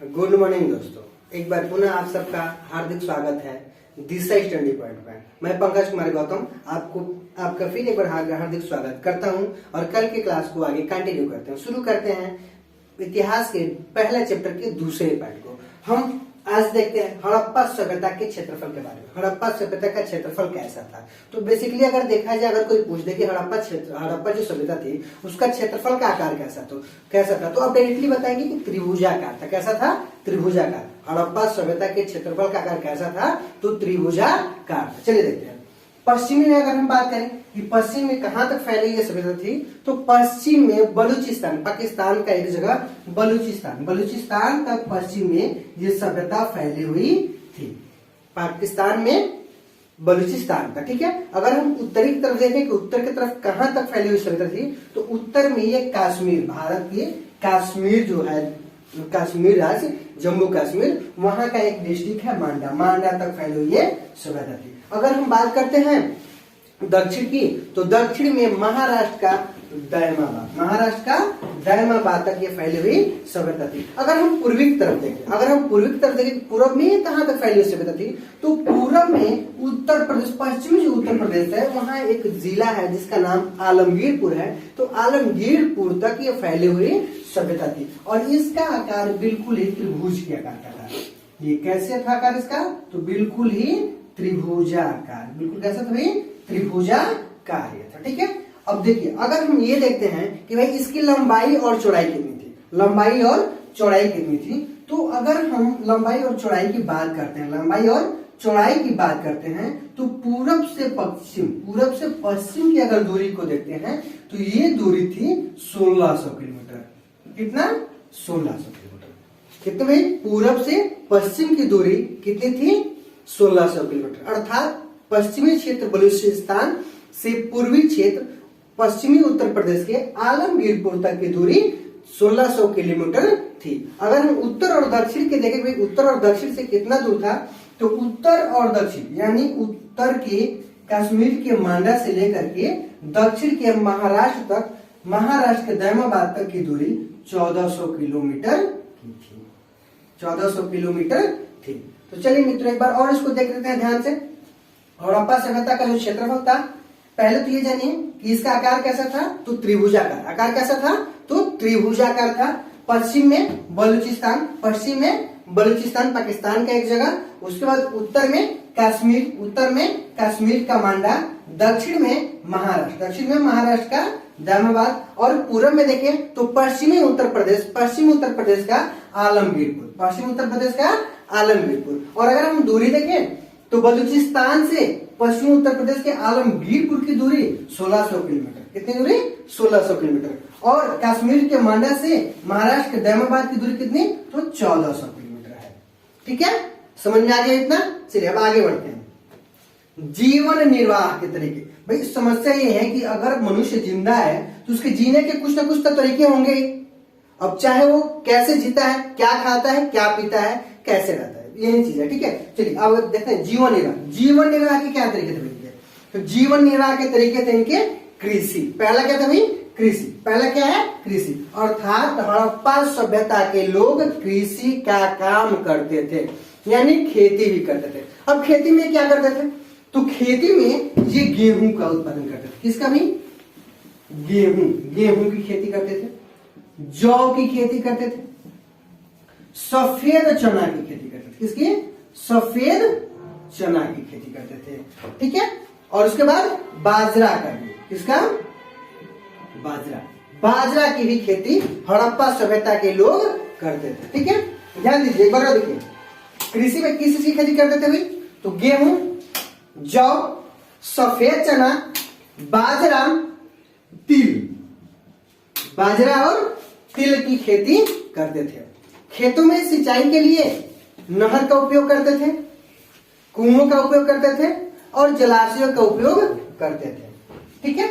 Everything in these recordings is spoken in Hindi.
गुड मॉर्निंग दोस्तों, एक बार पुनः आप सबका हार्दिक स्वागत है दिशा स्टडी पॉइंट में। मैं पंकज कुमार गौतम आपका फिर एक बार हार्दिक स्वागत करता हूं और कल के क्लास को आगे कंटिन्यू करते हैं। शुरू करते हैं इतिहास के पहला चैप्टर के दूसरे पार्ट को। हम आज देखते हैं हड़प्पा सभ्यता के क्षेत्रफल के बारे में। हड़प्पा सभ्यता का क्षेत्रफल कैसा था? तो बेसिकली अगर देखा जाए, अगर कोई पूछ दे कि हड़प्पा जो सभ्यता थी उसका क्षेत्रफल का आकार कैसा था तो आप डायरेक्टली बताएंगे कि त्रिभुजाकार था। कैसा था? त्रिभुजाकार। हड़प्पा सभ्यता के क्षेत्रफल का आकार कैसा था? तो त्रिभुजाकार। चलिए देखते हैं। पश्चिमी में अगर हम बात करें कि पश्चिम में कहां तक फैली ये सभ्यता थी, तो पश्चिम में बलूचिस्तान, पाकिस्तान का एक जगह बलूचिस्तान तक पश्चिम में ये सभ्यता फैली हुई थी। पाकिस्तान में बलूचिस्तान का, ठीक है। अगर हम उत्तरी की तरफ देखें कि उत्तर की तरफ कहां तक फैली हुई सभ्यता थी, तो उत्तर में ये कश्मीर, भारत के कश्मीर जो है, कश्मीर राज्य जम्मू कश्मीर, वहां का एक डिस्ट्रिक्ट है मांडा तक फैली हुई ये सभ्यता थी। अगर हम बात करते हैं दक्षिण की, तो दक्षिण में महाराष्ट्र का दयमाबाद तक ये फैली हुई सभ्यता थी। अगर हम पूर्वी की तरफ देखें, पूर्व में कहां तक फैली हुई सभ्यता थी, तो पूर्व में उत्तर प्रदेश, पश्चिमी जो उत्तर प्रदेश है वहां एक जिला है जिसका नाम आलमगीरपुर है। तो आलमगीरपुर तक ये फैली हुई सभ्यता थी और इसका आकार बिल्कुल ही त्रिभुज के आकार का था। ये कैसे था आकार इसका? तो बिल्कुल ही त्रिभुजाकार। बिल्कुल कैसा था भाई? त्रिभुजाकार ये था, ठीक है। अब देखिए, अगर हम ये देखते हैं कि भाई इसकी लंबाई और चौड़ाई कितनी थी, तो अगर हम लंबाई और चौड़ाई की बात करते हैं, तो पूरब से पश्चिम की अगर दूरी को देखते हैं तो ये दूरी थी 1600 किलोमीटर। कितना? 1600 किलोमीटर। कितने भाई? पूरब से पश्चिम की दूरी कितनी थी? 1600 किलोमीटर। अर्थात पश्चिमी क्षेत्र बलूचिस्तान से पूर्वी क्षेत्र पश्चिमी उत्तर प्रदेश के आलमगीरपुर तक की दूरी 1600 किलोमीटर थी। अगर हम उत्तर और दक्षिण के देखें, भाई उत्तर और दक्षिण से कितना दूर था, तो उत्तर और दक्षिण यानी उत्तर के कश्मीर के मांडा से लेकर के दक्षिण के महाराष्ट्र तक, महाराष्ट्र के दयमाबाद तक की दूरी 1400 किलोमीटर थी। 1400 किलोमीटर थी। तो चलिए मित्रों, एक बार और इसको देख लेते हैं ध्यान से। हड़प्पा सभ्यता का जो क्षेत्रफल था, पहले तो ये जानिए कि इसका आकार कैसा था, तो त्रिभुजाकार। आकार कैसा था? तो त्रिभुजाकार था। पश्चिम में बलूचिस्तान पाकिस्तान का एक जगह, उसके बाद उत्तर में कश्मीर का मांडा, दक्षिण में महाराष्ट्र का दयमाबाद, और पूर्व में देखें तो पश्चिमी उत्तर प्रदेश का आलमगीरपुर। और अगर हम दूरी देखें तो बलूचिस्तान से पश्चिमी उत्तर प्रदेश के आलमगीरपुर की दूरी 1600 किलोमीटर। कितनी दूरी? 1600 किलोमीटर। और कश्मीर के मांडा से महाराष्ट्र के दयमाबाद की दूरी कितनी? तो 1400 किलोमीटर है। ठीक है, समझ में आ गया इतना? चलिए अब आगे बढ़ते हैं। जीवन निर्वाह के तरीके। भाई समस्या ये है कि अगर मनुष्य जिंदा है तो उसके जीने के कुछ ना कुछ तो तरीके होंगे। अब चाहे वो कैसे जीता है, क्या खाता है, क्या पीता है, कैसे रहता है, यही चीज है। ठीक है, चलिए अब देखते हैं जीवन निर्वाह के क्या तरीके थे भैया। तो जीवन निर्वाह के तरीके थे इनके कृषि। पहला क्या था भाई? कृषि। पहला क्या है? कृषि। अर्थात हड़प्पा सभ्यता के लोग कृषि का काम करते थे, यानी खेती भी करते थे। अब खेती में क्या करते थे? तो खेती में ये गेहूं का उत्पादन करते थे। किसका भी? गेहूं की खेती करते थे, जौ की खेती करते थे, सफेद चना की खेती करते थे। किसकी? सफेद चना की खेती करते थे। ठीक है, और उसके बाद बाजरा का भी। किसका? बाजरा की भी खेती हड़प्पा सभ्यता के लोग करते थे। ठीक है, ध्यान दीजिए एक बार और देखिए। कृषि में किस चीज की खेती करते थे भाई? तो गेहूं, जौ, सफेद चना, बाजरा, तिल, और तिल की खेती करते थे। खेतों में सिंचाई के लिए नहर का उपयोग करते थे, कुओं का उपयोग करते थे और जलाशयों का उपयोग करते थे। ठीक है,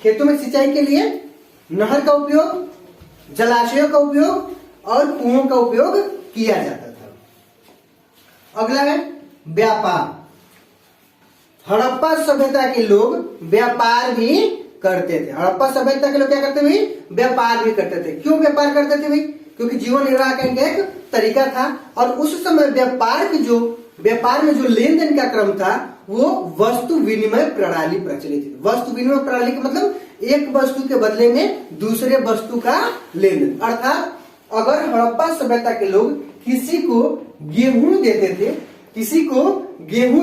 खेतों में सिंचाई के लिए नहर का उपयोग, जलाशयों का उपयोग और कुओं का उपयोग किया जाता था। अगला है व्यापार। हड़प्पा सभ्यता के लोग व्यापार भी करते थे। हड़प्पा सभ्यता के लोग क्या करते थे? व्यापार भी करते थे। क्यों व्यापार करते थे भाई? क्योंकि जीवन निर्वाह का इनका एक तरीका था। और उस समय व्यापार में जो लेन देन का क्रम था वो वस्तु विनिमय प्रणाली प्रचलित थी। वस्तु विनिमय प्रणाली का मतलब एक वस्तु के बदले में दूसरे वस्तु का लेन देन। अर्थात अगर हड़प्पा सभ्यता के लोग किसी को गेहूं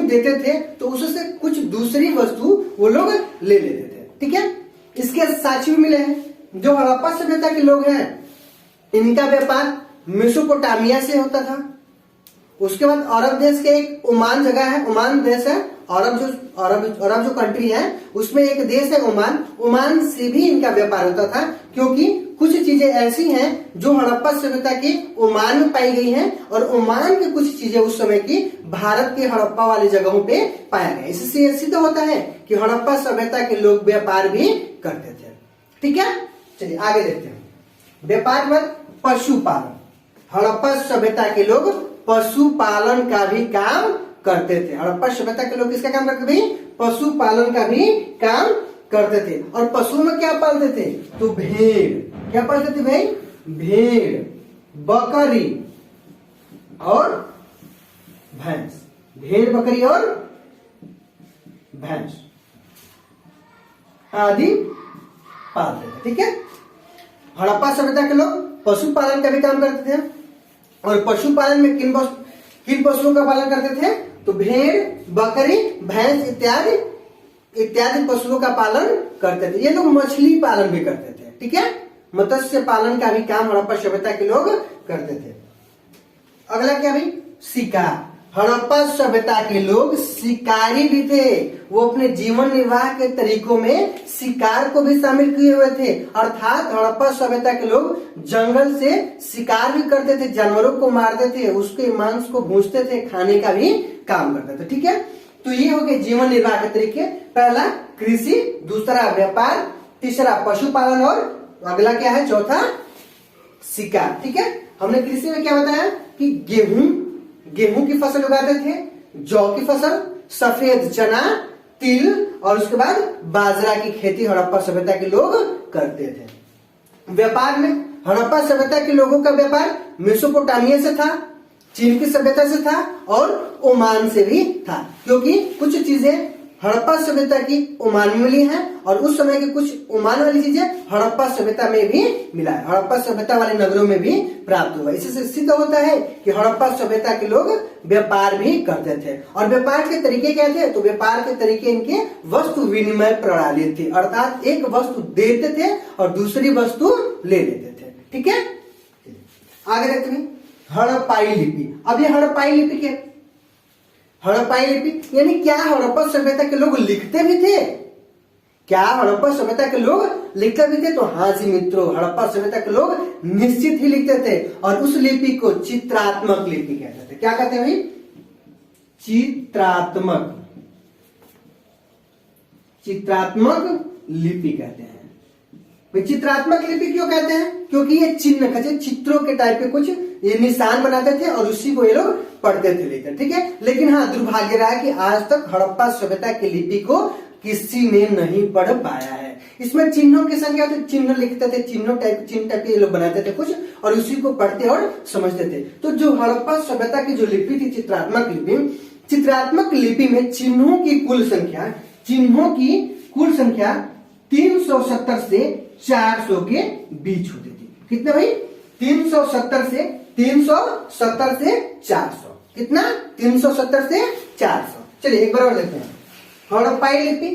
देते थे तो उससे कुछ दूसरी वस्तु वो लोग ले लेते थे। ठीक है, इसके साक्ष्य भी मिले हैं। जो हड़प्पा सभ्यता के लोग हैं इनका व्यापार मेसोपोटामिया से होता था। उसके बाद अरब देश के एक ओमान जगह है, ओमान देश है, अरब जो कंट्री है उसमें एक देश है ओमान से भी इनका व्यापार होता था। क्योंकि कुछ चीजें ऐसी हैं जो हड़प्पा सभ्यता की ओमान में पाई गई हैं और ओमान की कुछ चीजें उस समय की भारत के हड़प्पा वाली जगहों पे पाया गया। इससे सिद्ध होता है कि हड़प्पा सभ्यता के लोग व्यापार भी करते थे। ठीक है, चलिए आगे देखते हैं। व्यापार के बाद पशुपालन। हड़प्पा सभ्यता के लोग पशुपालन का भी काम करते थे। हड़प्पा सभ्यता के लोग किसका काम करते थे? पशुपालन का भी काम करते थे। और पशु में क्या पालते थे? तो भेड़। क्या पालते थे भाई? भेड़, बकरी और भैंस। भेड़, बकरी और भैंस आदि पालते थे। ठीक है, हड़प्पा सभ्यता के लोग पशुपालन का भी काम करते थे। और पशुपालन में किन पशुओं का पालन करते थे? तो भेड़, बकरी, भैंस इत्यादि पशुओं का पालन करते थे। ये लोग मछली पालन भी करते थे। ठीक है, मत्स्य पालन का भी काम हड़प्पा सभ्यता के लोग करते थे। अगला क्या भाई? शिकार। हड़प्पा सभ्यता के लोग शिकारी भी थे। वो अपने जीवन निर्वाह के तरीकों में शिकार को भी शामिल किए हुए थे। अर्थात हड़प्पा सभ्यता के लोग जंगल से शिकार भी करते थे, जानवरों को मारते थे, उसके मांस को भूंजते थे, खाने का भी काम करते थे। ठीक है, तो ये हो गए जीवन निर्वाह के तरीके। पहला कृषि, दूसरा व्यापार, तीसरा पशुपालन और अगला क्या है? चौथा शिकार। ठीक है, हमने कृषि में क्या बताया कि गेहूं की फसल उगाते थे, जौ की फसल, सफेद चना, तिल और उसके बाद बाजरा की खेती हड़प्पा सभ्यता के लोग करते थे। व्यापार में हड़प्पा सभ्यता के लोगों का व्यापार मेसोपोटामिया से था, चीन की सभ्यता से था और ओमान से भी था। क्योंकि कुछ चीजें हड़प्पा सभ्यता की ओमान में मिली हैं और उस समय की कुछ ओमान वाली चीजें हड़प्पा सभ्यता में भी मिला है, हड़प्पा सभ्यता वाले नगरों में भी प्राप्त हुआ। इससे सिद्ध होता है कि हड़प्पा सभ्यता के लोग व्यापार भी करते थे। और व्यापार के तरीके क्या थे? तो व्यापार के तरीके इनके वस्तु विनिमय प्रणाली थी। अर्थात एक वस्तु देते थे और दूसरी वस्तु ले लेते थे। ठीक है, आगे देखते हैं हड़प्पाई लिपि। अब ये हड़प्पाई लिपि क्या? हड़प्पाई लिपि यानी क्या हड़प्पा सभ्यता के लोग लिखते भी थे? क्या हड़प्पा सभ्यता के लोग लिखते भी थे? तो हाँ जी मित्रों, हड़प्पा सभ्यता के लोग निश्चित ही लिखते थे और उस लिपि को चित्रात्मक लिपि कहते थे। क्या कहते हैं भाई? चित्रात्मक लिपि कहते हैं। चित्रात्मक लिपि क्यों कहते हैं? क्योंकि ये चित्रों के टाइप के कुछ ये निशान बनाते थे और उसी को ये लोग पढ़ते थे लेकर। ठीक है, लेकिन हाँ दुर्भाग्य रहा कि आज तक हड़प्पा सभ्यता की लिपि को किसी ने नहीं पढ़ पाया है। इसमें चिन्हों की संख्या, तो चिन्ह लिखते थे, चिन्ह टाइप के ये लोग बनाते थे कुछ और उसी को पढ़ते और समझते थे। तो जो हड़प्पा सभ्यता की जो लिपि थी चित्रात्मक लिपि में चिन्हों की कुल संख्या 370 से 400 के बीच होती थी। कितना भाई? 370 से 400। कितना? 370 से 400। चलिए एक बार और देखते हैं हड़प्पाई लिपि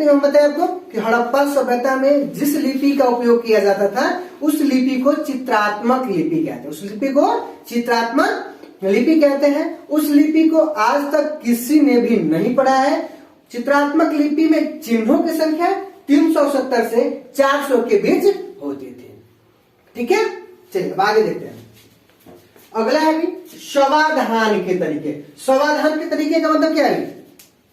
में हम बताए आपको कि हड़प्पा सभ्यता में जिस लिपि का उपयोग किया जाता था उस लिपि को चित्रात्मक लिपि कहते हैं। उस लिपि को चित्रात्मक लिपि कहते हैं। उस लिपि को आज तक किसी ने भी नहीं पढ़ा है। चित्रात्मक लिपि में चिन्हों की संख्या 370 से 400 के बीच होती थी। ठीक है, चलिए अब आगे देखते हैं। अगला है भी शवाधान के तरीके। शवाधान के तरीके का मतलब क्या है?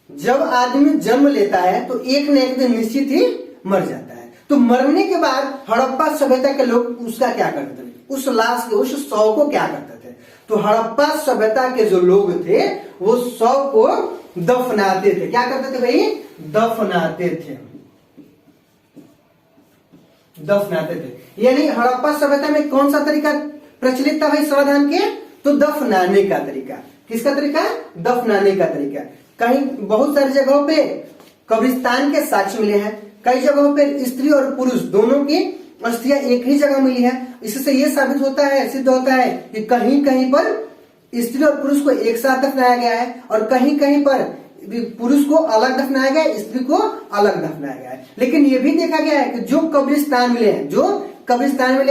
जब आदमी जन्म लेता है तो एक न एक दिन निश्चित ही मर जाता है। तो मरने के बाद हड़प्पा सभ्यता के लोग उसका क्या करते थे? उस लाश के, उस शव को क्या करते थे? तो हड़प्पा सभ्यता के जो लोग थे वो शव को दफनाते थे। क्या करते थे भाई? दफनाते थे। दफनाते थे। यानी हड़प्पा सभ्यता में कौन सा तरीका प्रचलित था भाई समाधान के? तो दफनाने का तरीका। किसका तरीका? दफनाने का तरीका। कहीं बहुत सारी जगहों पे कब्रिस्तान के साक्ष्य मिले हैं, कई जगहों पे स्त्री और पुरुष दोनों की अस्थियां एक ही जगह मिली है। इससे ये साबित होता है, सिद्ध होता है कि कहीं कहीं पर स्त्री और पुरुष को एक साथ दफनाया गया है और कहीं कहीं पर पुरुष को अलग दफनाया गया है, स्त्री को अलग दफनाया गया है। लेकिन ये भी देखा गया है कि जो कब्रिस्तान मिले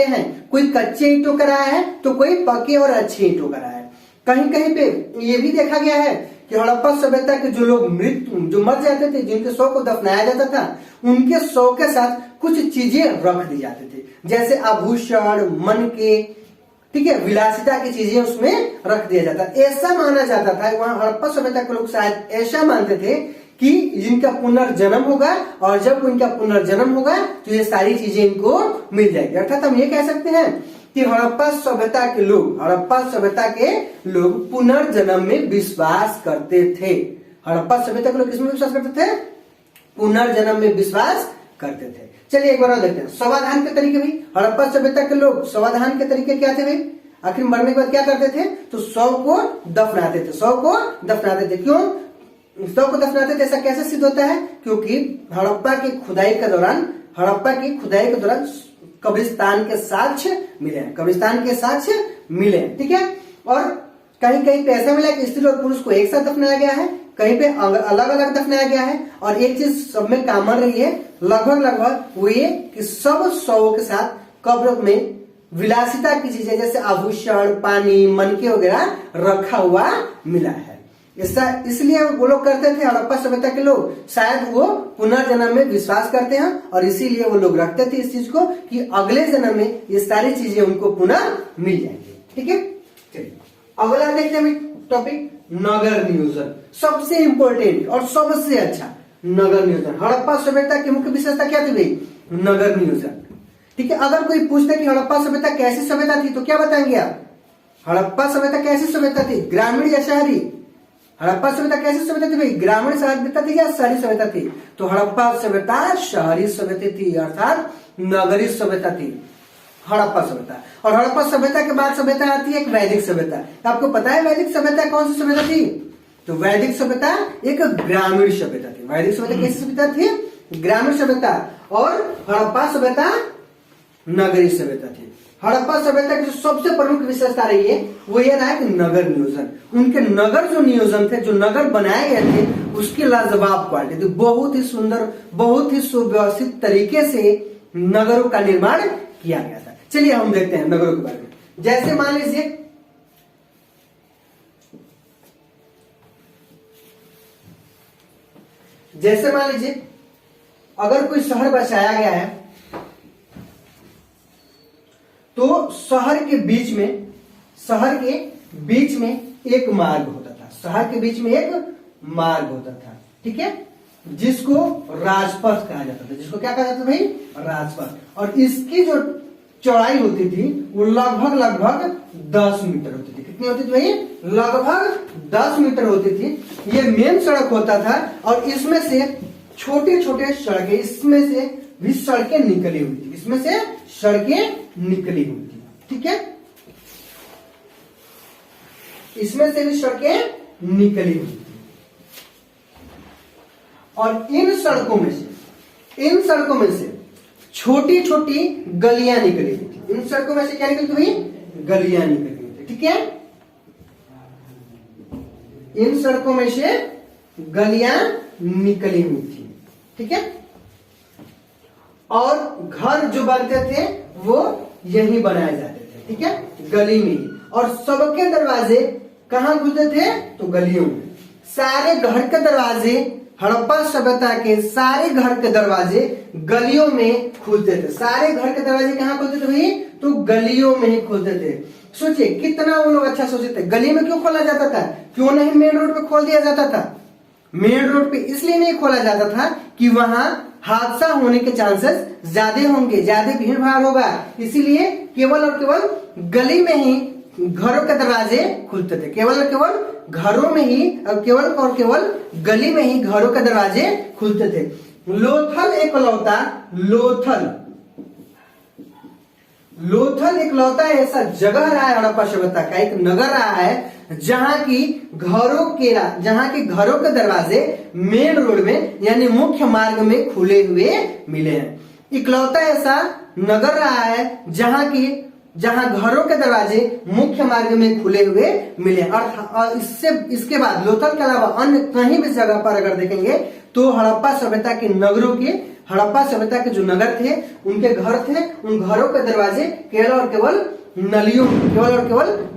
हैं कोई कच्चे ईंटों का रहा है तो कोई पक्के और अच्छे ईंटों का रहा है। कहीं कहीं पे ये भी देखा गया है कि हड़प्पा सभ्यता के जो लोग जो मर जाते थे, जिनके शव को दफनाया जाता था, उनके शव के साथ कुछ चीजें रख दी जाती थी, जैसे आभूषण, मन के, ठीक है, विलासिता की चीजें उसमें रख दिया जाता। ऐसा माना जाता था, वहां हड़प्पा सभ्यता के लोग शायद ऐसा मानते थे कि जिनका पुनर्जन्म होगा और जब इनका पुनर्जन्म होगा तो ये सारी चीजें इनको मिल जाएगी। अर्थात हम ये कह सकते हैं कि हड़प्पा सभ्यता के लोग पुनर्जन्म में विश्वास करते थे। हड़प्पा सभ्यता के लोग किसमें विश्वास करते थे? पुनर्जन्म में विश्वास करते थे। चलिए एक बार और देखते हैं समाधान के तरीके भी। हड़प्पा सभ्यता के लोग समाधान के तरीके क्या थे भाई? आखिर मरने के बाद क्या करते थे? तो शव को दफनाते थे। क्यों शव को दफनाते थे? ऐसा कैसे सिद्ध होता है? क्योंकि हड़प्पा की खुदाई के दौरान कब्रिस्तान के साक्ष्य मिले हैं, ठीक है। और कहीं कहीं पे ऐसा मिला कि स्त्री और पुरुष को एक साथ दफनाया गया है, कहीं पे अलग अलग दफनाया गया है। और एक चीज सब में कॉमन रही है लगभग वो ये कि सब शवों के साथ कब्र में विलासिता की चीजें जैसे आभूषण, पानी, मनके वगैरह रखा हुआ मिला है। इसलिए वो लोग करते थे, हड़प्पा सभ्यता के लोग, शायद वो पुनर्जन्म में विश्वास करते हैं और इसीलिए वो लोग रखते थे इस चीज को कि अगले जन्म में ये सारी चीजें उनको पुनः मिल जाएंगी, ठीक है। चलिए अगला देखते हैं टॉपिक, नगर नियोजन। सबसे इंपॉर्टेंट और सबसे अच्छा नगर नियोजन। हड़प्पा सभ्यता की मुख्य विशेषता क्या थी भाई? नगर नियोजन, ठीक है। अगर कोई पूछते कि हड़प्पा सभ्यता कैसी सभ्यता थी तो क्या बताएंगे आप? हड़प्पा सभ्यता कैसी सभ्यता थी, ग्रामीण या शहरी? हड़प्पा सभ्यता कैसी सभ्यता थी भाई? ग्रामीण सभ्यता थी या शहरी सभ्यता थी? तो हड़प्पा सभ्यता शहरी सभ्यता थी, अर्थात नगरीय सभ्यता थी हड़प्पा सभ्यता। और हड़प्पा सभ्यता के बाद सभ्यता आती है एक वैदिक सभ्यता। आपको पता है वैदिक सभ्यता कौन सी सभ्यता थी? तो वैदिक सभ्यता एक ग्रामीण सभ्यता थी। वैदिक सभ्यता कैसी सभ्यता थी? ग्रामीण सभ्यता। और हड़प्पा सभ्यता नगरीय सभ्यता थी। हड़प्पा सभ्यता की जो सबसे प्रमुख विशेषता रही है वो ये रहा है कि नगर नियोजन। उनके नगर जो नियोजन थे, जो नगर बनाए गए थे, उसकी लाजवाब क्वालिटी थी। बहुत ही सुंदर, बहुत ही सुव्यवस्थित तरीके से नगरों का निर्माण किया गया था। चलिए हम देखते हैं नगरों के बारे में। जैसे मान लीजिए अगर कोई शहर बसाया गया है तो शहर के बीच में एक मार्ग होता था। शहर के बीच में एक मार्ग होता था, ठीक है, जिसको राजपथ कहा जाता था। जिसको क्या कहा जाता था भाई? राजपथ। और इसकी जो चौड़ाई होती थी वो लगभग 10 मीटर होती थी। कितनी होती थी भाई? लगभग 10 मीटर होती थी। ये मेन सड़क होता था और इसमें से छोटे छोटे सड़कें, इसमें से भी सड़कें निकली हुई थी, ठीक है। इसमें से भी सड़कें निकली हुई थी और इन सड़कों में से छोटी छोटी गलियां निकली हुई थी। इन सड़कों में से क्या निकली हुई? गलियां निकली हुई थी, ठीक है। इन सड़कों में से गलियां निकली हुई थी, ठीक है। और घर जो बनते थे वो यहीं बनाए जाते थे, ठीक है, गली में ही। और सबके दरवाजे कहां खुलते थे? तो गलियों में। सारे घर के दरवाजे, हड़प्पा सभ्यता के सारे घर के दरवाजे गलियों में खुलते थे। सारे घर के दरवाजे कहां खुलते थे भाई? तो गलियों में ही खुलते थे। सोचिए कितना वो लोग अच्छा सोचते थे। गली में क्यों खोला जाता था? क्यों नहीं मेन रोड पे खोल दिया जाता था? मेन रोड पे इसलिए नहीं खोला जाता था कि वहां हादसा होने के चांसेस ज्यादा होंगे, ज्यादा भीड़ भाड़ होगा, इसीलिए केवल और केवल गली में ही घरों के दरवाजे खुलते थे। केवल और केवल घरों में ही और केवल गली में ही घरों के दरवाजे खुलते थे। लोथल लोथल इकलौता ऐसा जगह रहा है हड़प्पा सभ्यता का, एक नगर रहा है जहां की घरों के दरवाजे मेन रोड में यानी मुख्य मार्ग में खुले हुए मिले हैं। इकलौता ऐसा नगर रहा है जहां घरों के दरवाजे मुख्य मार्ग में खुले हुए मिले। और इसके बाद लोथल के अलावा अन्य कहीं भी जगह पर अगर देखेंगे तो हड़प्पा सभ्यता के नगरों के, हड़प्पा सभ्यता के जो नगर थे उनके घर थे, उन घरों के दरवाजे केवल और केवल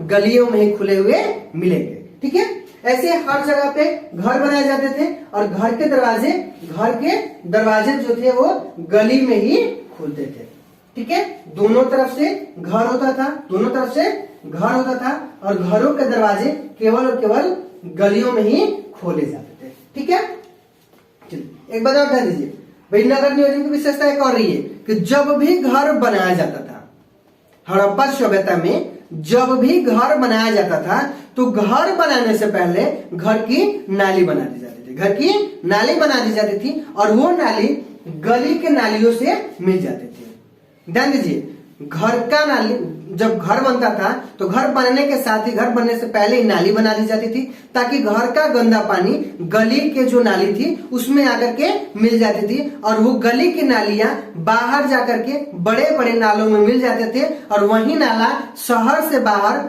गलियों में ही खुले हुए मिलेंगे। ठीक है, ऐसे हर जगह पे घर बनाए जाते थे और घर के दरवाजे जो थे वो गली में ही खुलते थे। ठीक है, दोनों तरफ से घर होता था और घरों के दरवाजे केवल और केवल गलियों में ही खोले जाते थे। ठीक है, चलिए एक बात और ध्यान दीजिए भाई, नगर नियोजन की विशेषता एक और रही है कि जब भी घर बनाया जाता था हड़प्पा सभ्यता में, जब भी घर बनाया जाता था तो घर बनाने से पहले घर की नाली बना दी जाती थी और वो नाली गली के नालियों से मिल जाती थी। ध्यान दीजिए, घर का नाली जब घर बनता था तो घर बनने के साथ ही, घर बनने से पहले ही नाली बना दी जाती थी ताकि घर का गंदा पानी गली के जो नाली थी उसमें आकर के मिल जाती थी और वो गली की नालियां बाहर जाकर के बड़े बड़े नालों में मिल जाते थे और वही नाला शहर से बाहर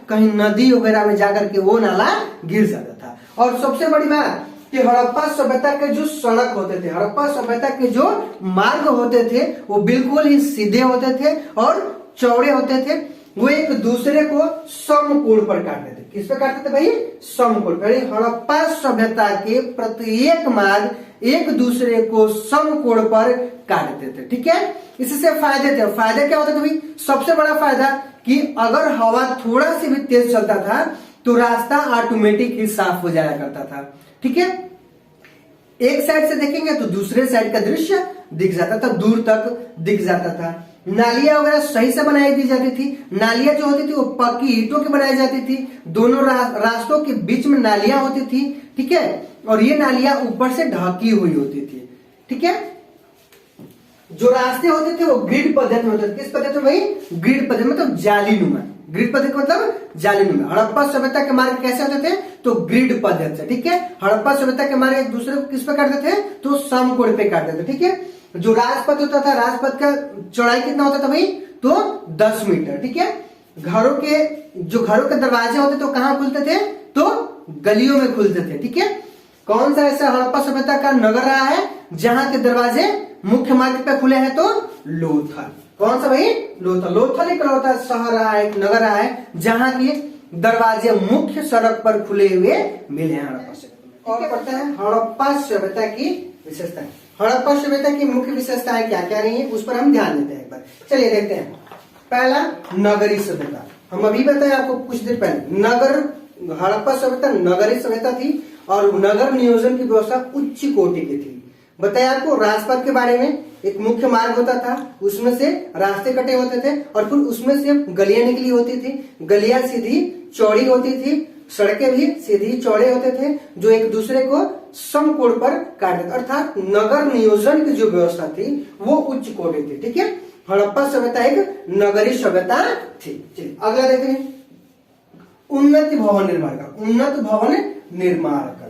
कहीं नदी वगैरह में जाकर के वो नाला गिर जाता था। और सबसे बड़ी बात कि हड़प्पा सभ्यता के जो सड़क होते थे, हड़प्पा सभ्यता के जो मार्ग होते थे वो बिल्कुल ही सीधे होते थे और चौड़े होते थे। वो एक दूसरे को समकोण पर काटते थे। किस पे काटते थे भाई? समकोण पर। हड़प्पा सभ्यता के प्रत्येक मार्ग एक दूसरे को समकोण पर काटते थे। ठीक है, इससे फायदे थे। फायदे क्या होते थे भाई? सबसे बड़ा फायदा कि अगर हवा थोड़ा सी भी तेज चलता था तो रास्ता ऑटोमेटिक ही साफ हो जाया करता था। ठीक है, एक साइड से देखेंगे तो दूसरे साइड का दृश्य दिख जाता था, दूर तक दिख जाता था। नालियां वगैरह सही से बनाई दी जाती थी। नालियां जो होती थी वो पक्की ईंटों की बनाई जाती थी। दोनों रास्तों के बीच में नालियां होती थी। ठीक है, और ये नालियां ऊपर से ढकी हुई होती थी। ठीक है, जो रास्ते होते थे वो ग्रिड पद्धति में होते थे। किस पद्धति में भाई? ग्रिड पद्धति, मतलब जालीनुमा। ग्रिड पद्धति मतलब जालीनुमा। हड़प्पा सभ्यता के मार्ग कैसे होते थे? तो ग्रिड पद्धति से। ठीक है, हड़प्पा सभ्यता के मार्ग एक दूसरे को किस पे काटते थे? तो समकोण पे काटते थे। ठीक है, जो राजपथ होता था, राजपथ का चौड़ाई कितना होता था भाई? तो 10 मीटर। ठीक है, घरों के दरवाजे होते तो कहां खुलते थे? तो गलियों में खुलते थे। ठीक है, कौन सा ऐसा हड़प्पा सभ्यता का नगर रहा है जहां के दरवाजे मुख्य मार्ग पे खुले हैं? तो लोथल। कौन सा भाई? लोथल। लोथल एक शहर रहा है, एक नगर रहा है जहां की दरवाजे मुख्य सड़क पर खुले हुए मिले हैं हड़प्पा सभ्यता। और पढ़ते हैं हड़प्पा सभ्यता की विशेषताएं। हड़प्पा सभ्यता की मुख्य विशेषताएं क्या क्या रही है उस पर हम ध्यान देते हैं एक बार। चलिए देखते हैं। पहला, नगरीय सभ्यता। हम अभी बताए आपको कुछ देर पहले, हड़प्पा सभ्यता नगरीय सभ्यता थी और नगर नियोजन की व्यवस्था उच्च कोटि की थी। बताया आपको राजपथ के बारे में। एक मुख्य मार्ग होता था, उसमें से रास्ते कटे होते थे और फिर उसमें से गलियां निकली होती थी। गलियां सीधी चौड़ी होती थी, सड़कें भी सीधी चौड़े होते थे जो एक दूसरे को समकोण पर काटते थे। अर्थात नगर नियोजन की जो व्यवस्था थी वो उच्च कोटि थी। ठीक है, हड़प्पा सभ्यता एक नगरीय सभ्यता थी। चलिए अगला देखते हैं, उन्नत भवन निर्माण का। उन्नत भवन निर्माण कला।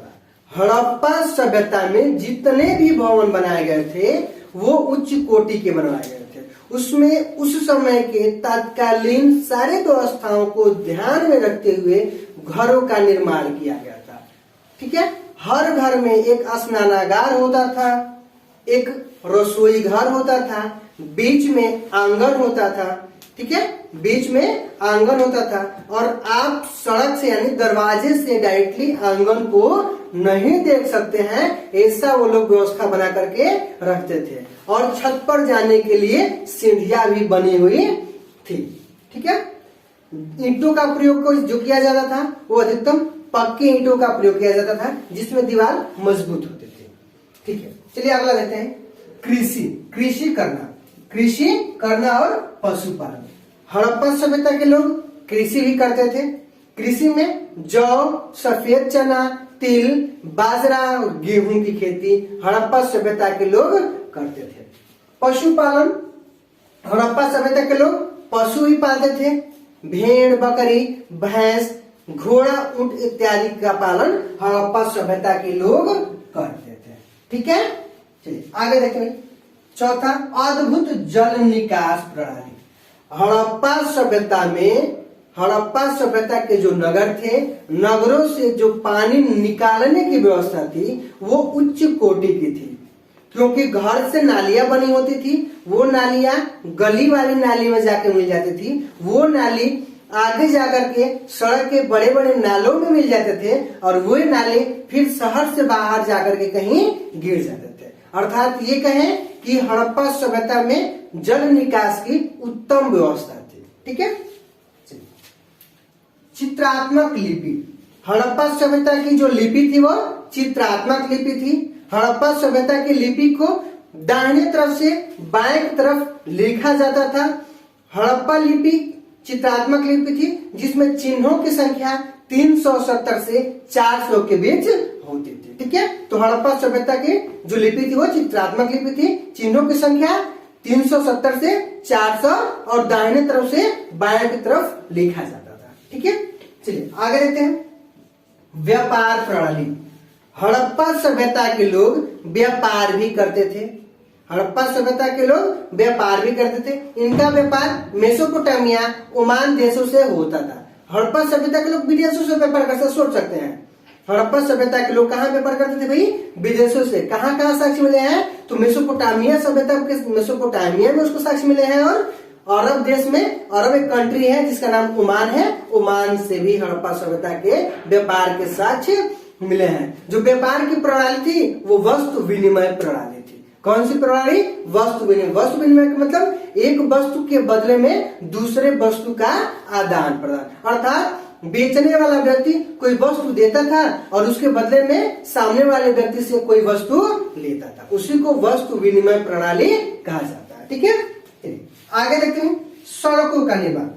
हड़प्पा सभ्यता में जितने भी भवन बनाए गए थे वो उच्च कोटि के बनवाए गए थे। उसमें उस समय के तत्कालीन सारे व्यवस्थाओं को ध्यान में रखते हुए घरों का निर्माण किया गया था। ठीक है, हर घर में एक स्नानागार होता था, एक रसोई घर होता था, बीच में आंगन होता था। ठीक है, बीच में आंगन होता था और आप सड़क से यानी दरवाजे से डायरेक्टली आंगन को नहीं देख सकते हैं, ऐसा वो लोग व्यवस्था बना करके रखते थे। और छत पर जाने के लिए सीढ़ियां भी बनी हुई थी। ठीक है, ईंटों का प्रयोग जो किया जाता था वो अधिकतम पक्के ईंटों का प्रयोग किया जाता था जिसमें दीवार मजबूत होती थी। ठीक है, चलिए अगला देखते हैं, कृषि करना और पशुपालन। हड़प्पा सभ्यता के लोग कृषि भी करते थे। कृषि में जौ, सफेद चना, तिल, बाजरा और गेहूं की खेती हड़प्पा सभ्यता के लोग करते थे। पशुपालन हड़प्पा सभ्यता के लोग पशु ही पालते थे, भेड़, बकरी, भैंस, घोड़ा, ऊंट इत्यादि का पालन हड़प्पा सभ्यता के लोग करते थे। ठीक है, चलिए आगे देखें। चौथा, अद्भुत जल निकास प्रणाली। हड़प्पा सभ्यता के जो नगर थे, नगरों से जो पानी निकालने की व्यवस्था थी वो उच्च कोटि की थी, क्योंकि घर से नालियां बनी होती थी। वो नालियां गली वाली नाली में जाके मिल जाती थी, वो नाली आगे जाकर के सड़क के बड़े बड़े नालों में मिल जाते थे, और वो नाले फिर शहर से बाहर जाकर के कहीं गिर जाते थे। अर्थात ये कहें कि हड़प्पा सभ्यता में जल निकास की उत्तम व्यवस्था थी। ठीक है, चित्रात्मक लिपि। हड़प्पा सभ्यता की जो लिपि थी वो चित्रात्मक लिपि थी। हड़प्पा सभ्यता की लिपि को दाहिने तरफ से बाएं तरफ लिखा जाता था। हड़प्पा लिपि चित्रात्मक लिपि थी, जिसमें चिन्हों की संख्या 370 से 400 के बीच होती थी। ठीक है, तो हड़प्पा सभ्यता की जो लिपि थी वो चित्रात्मक लिपि थी, चिन्हों की संख्या 370 से 400 और दाहिने तरफ से बाएं की तरफ लिखा जाता था। ठीक है, चलिए आगे देखते हैं। व्यापार प्रणाली। हड़प्पा सभ्यता के लोग व्यापार भी करते थे। हड़प्पा सभ्यता के लोग व्यापार भी करते थे। इनका व्यापार मेसोपोटामिया, ओमान देशों से होता था। हड़प्पा सभ्यता के लोग विदेशों से व्यापार करते, सोच सकते हैं। हड़प्पा सभ्यता के लोग कहाँ व्यापार करते थे भाई? विदेशों से। कहाँ कहाँ साक्ष्य मिले हैं? तो मेसोपोटामिया सभ्यता के, मेसोपोटामिया में उसको साक्ष्य मिले हैं, और अरब देश में, अरब एक कंट्री है जिसका नाम ओमान है, ओमान से भी हड़प्पा सभ्यता के व्यापार के साक्ष्य मिले हैं। जो व्यापार की प्रणाली थी वो वस्तु विनिमय प्रणाली थी। कौन सी प्रणाली? वस्तु विनिमय। वस्तु विनिमय का मतलब एक वस्तु के बदले में दूसरे वस्तु का आदान प्रदान। अर्थात बेचने वाला व्यक्ति कोई वस्तु देता था और उसके बदले में सामने वाले व्यक्ति से कोई वस्तु लेता था, उसी को वस्तु विनिमय प्रणाली कहा जाता है। ठीक है, आगे देखते हैं। सड़कों का निर्माण।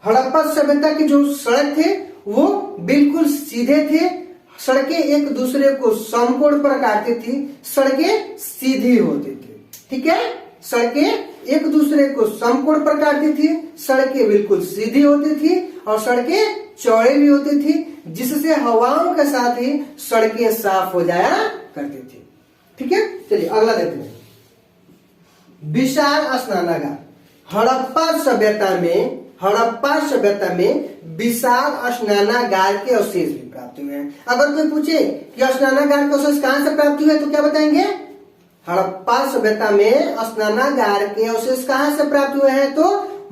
हड़प्पा सभ्यता की जो सड़क थे वो बिल्कुल सीधे थे। सड़कें एक दूसरे को समकोण पर काटती थी, सड़कें सीधी होती थी। ठीक है, सड़कें एक दूसरे को समकोण पर काटती थी, सड़कें बिल्कुल सीधी होती थी और सड़कें चौड़ी भी होती थी, जिससे हवाओं के साथ ही सड़कें साफ हो जाया करती थी। ठीक है, चलिए अगला देखते हैं। विशाल स्नानागार। हड़प्पा सभ्यता में विशाल स्नानागार के अवशेष भी प्राप्त हुए हैं। अगर कोई पूछे कि स्नानागार के अवशेष कहां से प्राप्त हुए तो क्या बताएंगे? हड़प्पा सभ्यता में स्नानागार के अवशेष कहां से प्राप्त हुए हैं? तो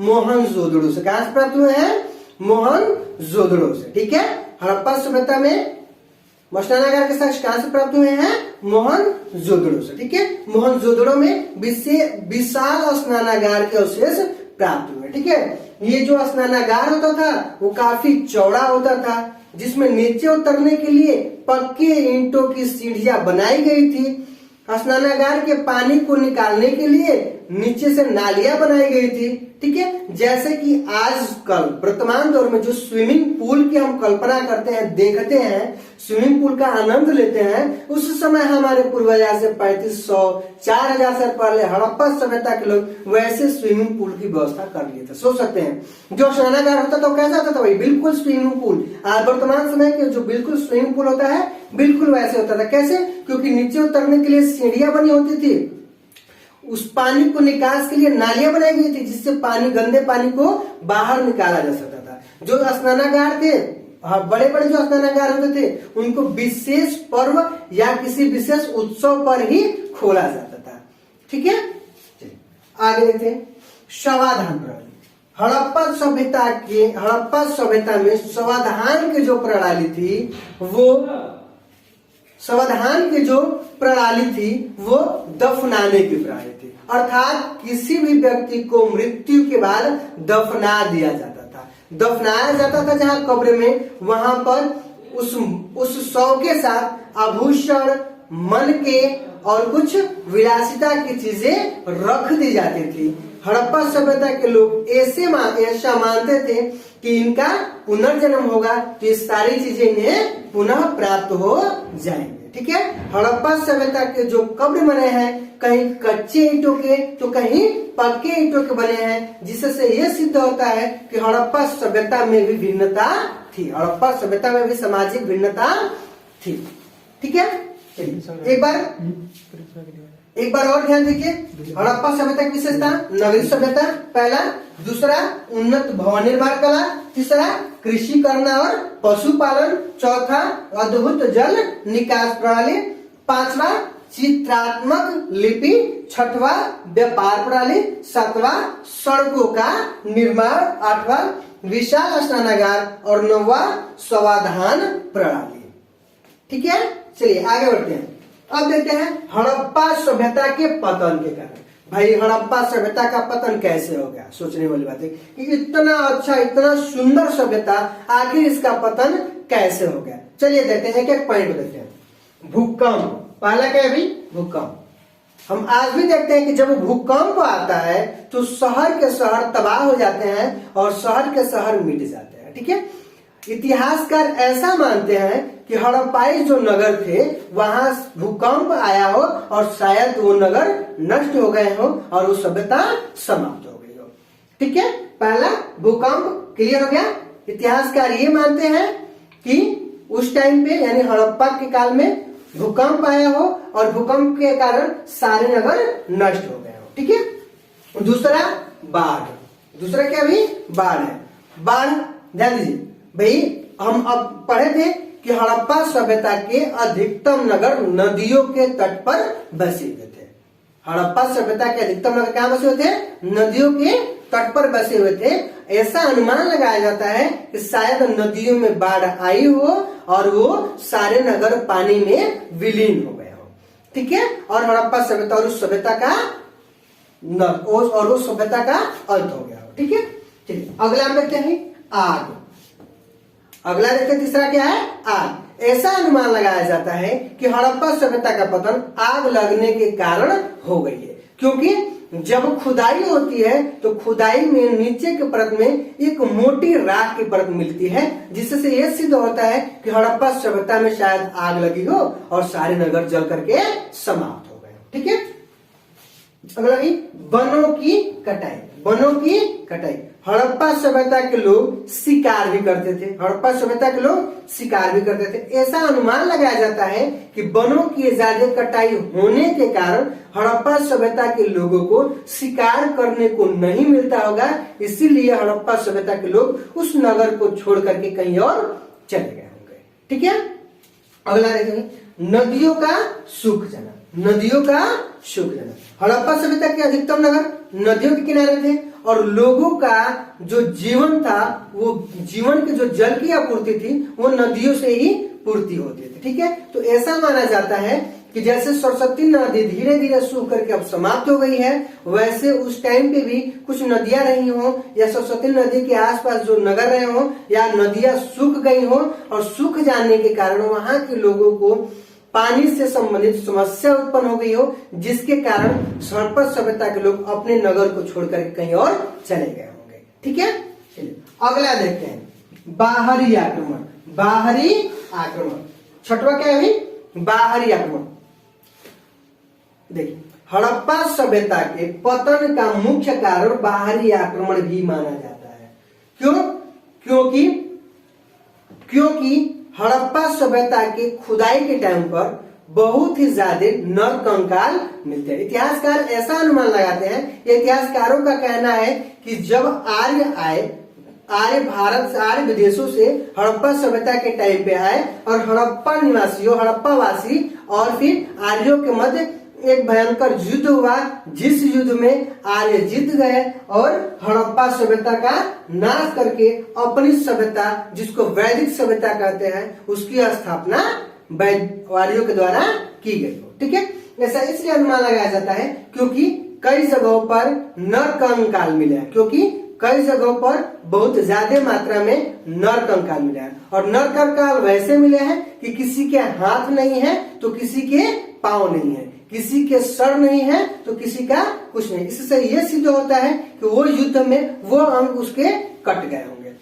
मोहनजोदड़ो से। कहां से प्राप्त हुए हैं? मोहनजोदड़ो से। ठीक है, हड़प्पा सभ्यता में स्नानागार के साक्ष्य कहां से प्राप्त हुए हैं? मोहनजोदड़ो से। ठीक है, मोहनजोदड़ो में विशाल स्नानागार के अवशेष प्राप्त हुए। ठीक है, ये जो स्नानागार होता था वो काफी चौड़ा होता था, जिसमें नीचे उतरने के लिए पक्के ईंटों की सीढ़ियां बनाई गई थी। स्नानागार के पानी को निकालने के लिए नीचे से नालियां बनाई गई थी। ठीक है, जैसे कि आजकल वर्तमान दौर में जो स्विमिंग पूल की हम कल्पना करते हैं, देखते हैं, स्विमिंग पूल का आनंद लेते हैं, उस समय हमारे पूर्वज से 3500 4000 साल पहले हड़प्पा सभ्यता के लोग वैसे स्विमिंग पूल की व्यवस्था कर लिए थे। सोच सकते हैं जो स्नानागार होता था वो कैसा होता था भाई? बिल्कुल स्विमिंग पूल। वर्तमान समय के जो बिल्कुल स्विमिंग पूल होता है बिल्कुल वैसे होता था। कैसे? क्योंकि नीचे उतरने के लिए सीढ़ियां बनी होती थी, उस पानी को निकास के लिए नालियां बनाई गई थी, जिससे पानी, गंदे पानी को बाहर निकाला जा सकता था। जो स्नानागार थे, बड़े बड़े जो स्नानागार होते थे, उनको विशेष पर्व या किसी विशेष उत्सव पर ही खोला जाता था। ठीक है, आगे देखते हैं। शवाधान प्रणाली। हड़प्पा सभ्यता में शवाधान की जो प्रणाली थी वो दफनाने की प्रणाली थी। अर्थात किसी भी व्यक्ति को मृत्यु के बाद दफना दिया जाता था। दफनाया जाता था जहां कब्र में, वहां पर उस शव के साथ आभूषण, मन के और कुछ विलासिता की चीजें रख दी जाती थी। हड़प्पा सभ्यता के लोग ऐसा मानते थे कि इनका पुनर्जन्म होगा तो ये सारी चीजें इन्हें पुनः प्राप्त हो जाएंगे। ठीक है। हड़प्पा सभ्यता के जो कब्र बने हैं कहीं कच्चे ईंटों के तो कहीं पक्के ईंटों के बने हैं, जिससे यह सिद्ध होता है कि हड़प्पा सभ्यता में भी भिन्नता थी, हड़प्पा सभ्यता में भी सामाजिक भिन्नता थी। ठीक है, चलिए एक बार और ध्यान दीजिए। हड़प्पा सभ्यता की विशेषता नगरीय सभ्यता पहला, दूसरा उन्नत भवन निर्माण कला, तीसरा कृषि करना और पशुपालन, चौथा अद्भुत जल निकास प्रणाली, पांचवा चित्रात्मक लिपि, छठवा व्यापार प्रणाली, सातवां सड़कों का निर्माण, आठवां विशाल स्नानागार और नौवां समाधान प्रणाली। ठीक है, चलिए आगे बढ़ते हैं। अब देखते हैं हड़प्पा सभ्यता के पतन के कारण। भाई हड़प्पा सभ्यता का पतन कैसे हो गया, सोचने वाली बात है कि इतना अच्छा इतना सुंदर सभ्यता आखिर इसका पतन कैसे हो गया। चलिए देखते हैं, एक पॉइंट देखते हैं। भूकंप, पहला क्या है भाई, भूकंप। हम आज भी देखते हैं कि जब भूकंप आता है तो शहर के शहर तबाह हो जाते हैं और शहर के शहर मिट जाते हैं। ठीक है, इतिहासकार ऐसा मानते हैं कि हड़प्पाई जो नगर थे वहां भूकंप आया हो और शायद वो नगर नष्ट हो गए हो और वो सभ्यता समाप्त हो गई हो। ठीक है, पहला भूकंप क्लियर हो गया। इतिहासकार ये मानते हैं कि उस टाइम पे यानी हड़प्पा के काल में भूकंप आया हो और भूकंप के कारण सारे नगर नष्ट हो गए हो। ठीक है, दूसरा बाढ़, दूसरा क्या भी बाढ़ है। बाढ़ ध्यान दीजिए भाई, हम अब पढ़े थे कि हड़प्पा सभ्यता के अधिकतम नगर नदियों के तट पर बसे हुए थे। हड़प्पा सभ्यता के अधिकतम नगर कहाँ बसे हुए थे, नदियों के तट पर बसे हुए थे। ऐसा अनुमान लगाया जाता है कि शायद नदियों में बाढ़ आई हो और वो सारे नगर पानी में विलीन हो गए हो। ठीक है, और हड़प्पा सभ्यता और उस सभ्यता का और उस सभ्यता का अंत हो गया हो। ठीक है, चलिए अगला हम देखते हैं आग। अगला देखते हैं तीसरा क्या है, आग। ऐसा अनुमान लगाया जाता है कि हड़प्पा सभ्यता का पतन आग लगने के कारण हो गई है, क्योंकि जब खुदाई होती है तो खुदाई में नीचे के परत में एक मोटी राख की परत मिलती है, जिससे यह सिद्ध होता है कि हड़प्पा सभ्यता में शायद आग लगी हो और सारे नगर जल करके समाप्त हो गए। ठीक है, अगला वनों की कटाई। वनों की कटाई, हड़प्पा सभ्यता के लोग शिकार भी करते थे। हड़प्पा सभ्यता के लोग शिकार भी करते थे। ऐसा अनुमान लगाया जाता है कि वनों की ज्यादा कटाई होने के कारण हड़प्पा सभ्यता के लोगों को शिकार करने को नहीं मिलता होगा, इसीलिए हड़प्पा सभ्यता के लोग उस नगर को छोड़ करके कहीं और चले गए होंगे। ठीक है, अगला देखेंगे नदियों का सूख जाना। नदियों का सूख जाना, हड़प्पा सभ्यता के अधिकतम नगर नदियों के किनारे थे और लोगों का जो जीवन था वो जीवन के जो जल की आपूर्ति थी वो नदियों से ही पूर्ति होती थी। ठीक है, तो ऐसा माना जाता है कि जैसे सरस्वती नदी धीरे धीरे सूख करके अब समाप्त हो गई है, वैसे उस टाइम पे भी कुछ नदियां रही हो या सरस्वती नदी के आसपास जो नगर रहे हो या नदियां सूख गई हो और सूख जाने के कारण वहां के लोगों को पानी से संबंधित समस्या उत्पन्न हो गई हो, जिसके कारण हड़प्पा सभ्यता के लोग अपने नगर को छोड़कर कहीं और चले गए होंगे। ठीक है, चलिए अगला देखते हैं बाहरी आक्रमण। बाहरी आक्रमण, छठवा क्या है, बाहरी आक्रमण। देखिए हड़प्पा सभ्यता के पतन का मुख्य कारण बाहरी आक्रमण भी माना जाता है। क्यों? क्योंकि हड़प्पा सभ्यता के खुदाई के टाइम पर बहुत ही ज्यादा नर कंकाल मिलते हैं। इतिहासकार ऐसा अनुमान लगाते हैं, इतिहासकारों का कहना है कि जब आर्य आए, आर्य भारत से आर्य विदेशों से हड़प्पा सभ्यता के टाइम पे आए और हड़प्पा निवासियों हड़प्पा वासी और फिर आर्यों के मध्य एक भयंकर युद्ध हुआ, जिस युद्ध में आर्य जीत गए और हड़प्पा सभ्यता का नाश करके अपनी सभ्यता जिसको वैदिक सभ्यता कहते हैं उसकी स्थापना आर्यों के द्वारा की गई। ठीक है, ऐसा इसलिए अनुमान लगाया जाता है क्योंकि कई जगहों पर नर कंकाल मिले हैं, क्योंकि कई जगहों पर बहुत ज्यादा मात्रा में नर कंकाल मिले हैं और नर कंकाल वैसे मिले हैं कि किसी के हाथ नहीं है तो किसी के पांव नहीं है, किसी के सर नहीं है तो किसी का कुछ नहीं। इससे यह सिद्ध होता है कि वो युद्ध में वो अंग उसके कट गए होंगे।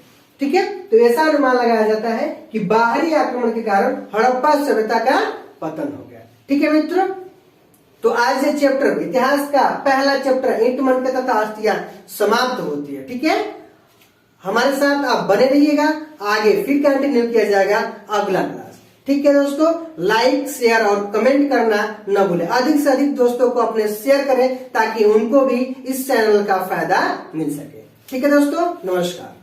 ठीक है, तो ऐसा अनुमान लगाया जाता है कि बाहरी आक्रमण के कारण हड़प्पा सभ्यता का पतन हो गया। ठीक है मित्रों, तो आज ये चैप्टर इतिहास का पहला चैप्टर ईंट मटके तथा अस्थियां समाप्त होती है। ठीक है, हमारे साथ आप बने रहिएगा, आगे फिर कंटिन्यू किया जाएगा अगला क्लास। ठीक है दोस्तों, लाइक शेयर और कमेंट करना न भूलें। अधिक से अधिक दोस्तों को अपने शेयर करें ताकि उनको भी इस चैनल का फायदा मिल सके। ठीक है दोस्तों, नमस्कार।